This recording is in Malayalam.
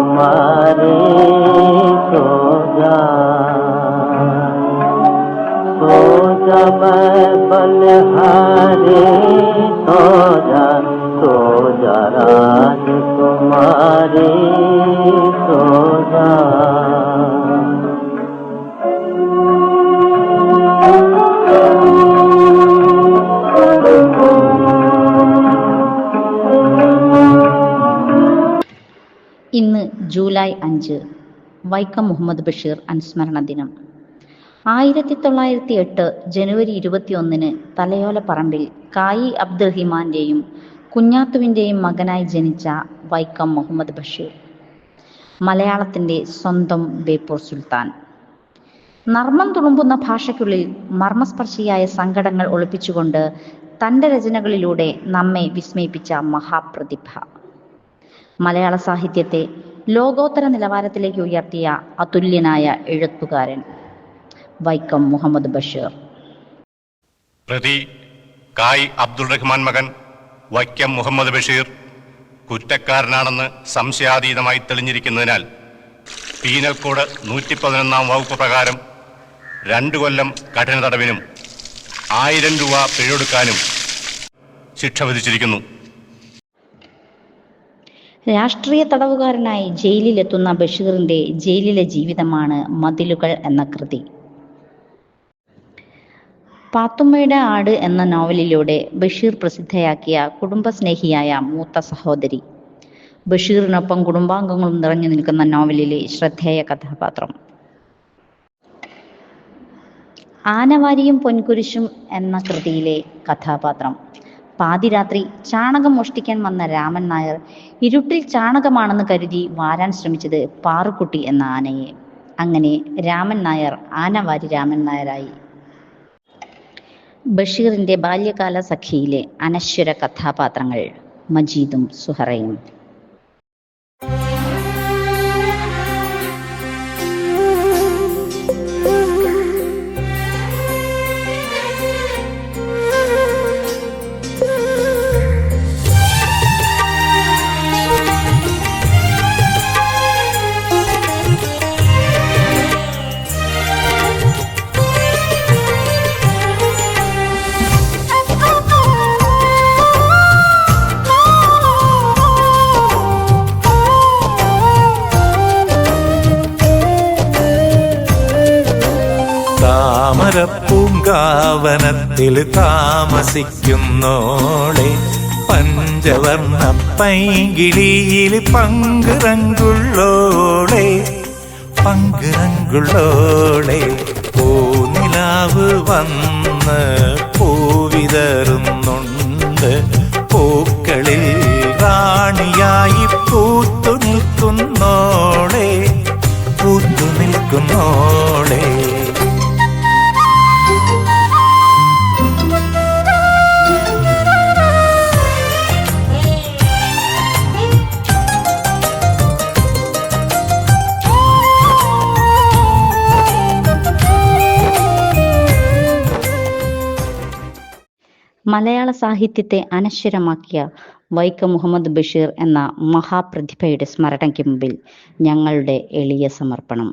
तुम्हारे सो जा बलहारे सो जा राजकुमारी सो जा। ഇന്ന് ജൂലൈ 5 വൈക്കം മുഹമ്മദ് ബഷീർ അനുസ്മരണ ദിനം. 1908 ജനുവരി 21 തലയോലപ്പറമ്പിൽ കായി അബ്ദുറഹിമാന്റെയും കുഞ്ഞാത്തുവിന്റെയും മകനായി ജനിച്ച വൈക്കം മുഹമ്മദ് ബഷീർ മലയാളത്തിന്റെ സ്വന്തം ബേപ്പൂർ സുൽത്താൻ. നർമ്മം തുളുമ്പുന്ന ഭാഷയ്ക്കുള്ളിൽ മർമ്മസ്പർശിയായ സങ്കടങ്ങൾ ഒളിപ്പിച്ചുകൊണ്ട് തന്റെ രചനകളിലൂടെ നമ്മെ വിസ്മയിപ്പിച്ച മഹാപ്രതിഭ. മലയാള സാഹിത്യത്തെ ലോകോത്തര നിലവാരത്തിലേക്ക് ഉയർത്തിയ അതുല്യനായ എഴുത്തുകാരൻ വൈക്കം മുഹമ്മദ് ബഷീർ. പ്രതി കായ് അബ്ദുൾ റഹ്മാൻ മകൻ വൈക്കം മുഹമ്മദ് ബഷീർ കുറ്റക്കാരനാണെന്ന് സംശയാതീതമായി തെളിഞ്ഞിരിക്കുന്നതിനാൽ പീനൽ കോഡ് 111 വകുപ്പ് പ്രകാരം 2 കൊല്ലം കഠിന തടവിനും 1000 രൂപ പിഴയൊടുക്കാനും ശിക്ഷ വിധിച്ചിരിക്കുന്നു. രാഷ്ട്രീയ തടവുകാരനായി ജയിലിലെത്തുന്ന ബഷീറിന്റെ ജയിലിലെ ജീവിതമാണ് മതിലുകൾ എന്ന കൃതി. പാത്തുമ്മയുടെ ആട് എന്ന നോവലിലൂടെ ബഷീർ പ്രസിദ്ധയാക്കിയ കുടുംബസ്നേഹിയായ മൂത്ത സഹോദരി, ബഷീറിനൊപ്പം കുടുംബാംഗങ്ങളും നിറഞ്ഞു നിൽക്കുന്ന നോവലിലെ ശ്രദ്ധേയ കഥാപാത്രം. ആനവാരിയും പൊൻകുരിശും എന്ന കൃതിയിലെ കഥാപാത്രം. പാതിരാത്രി ചാണകം മോഷ്ടിക്കാൻ വന്ന രാമൻ നായർ ഇരുട്ടിൽ ചാണകമാണെന്ന് കരുതി വാരാൻ ശ്രമിച്ചത് പാറുക്കുട്ടി എന്ന ആനയെ. അങ്ങനെ രാമൻ നായർ ആനവാരി രാമൻ നായരായി. ബഷീറിന്റെ ബാല്യകാല സഖിയിലെ അനശ്വര കഥാപാത്രങ്ങൾ മജീദും സുഹറയും. താമരപ്പൂങ്കാവനത്തിൽ താമസിക്കുന്നോളെ, പഞ്ചവർണ്ണ പൈങ്കിളിയിൽ പങ്കുറങ്കുള്ളോളെ, പങ്കുറങ്കുള്ളോളെ. പൂനിലാവ് വന്ന് പൂവിതറുന്നുണ്ട്, പൂക്കളിൽ റാണിയായി പൂത്തു നിൽക്കുന്നോളെ, പൂത്തു നിൽക്കുന്നോളെ. മലയാള സാഹിത്യത്തെ അനശ്വരമാക്കിയ വൈക്കം മുഹമ്മദ് ബഷീർ എന്ന മഹാപ്രതിഭയുടെ സ്മരണയ്ക്ക് മുമ്പിൽ ഞങ്ങളുടെ എളിയ സമർപ്പണം.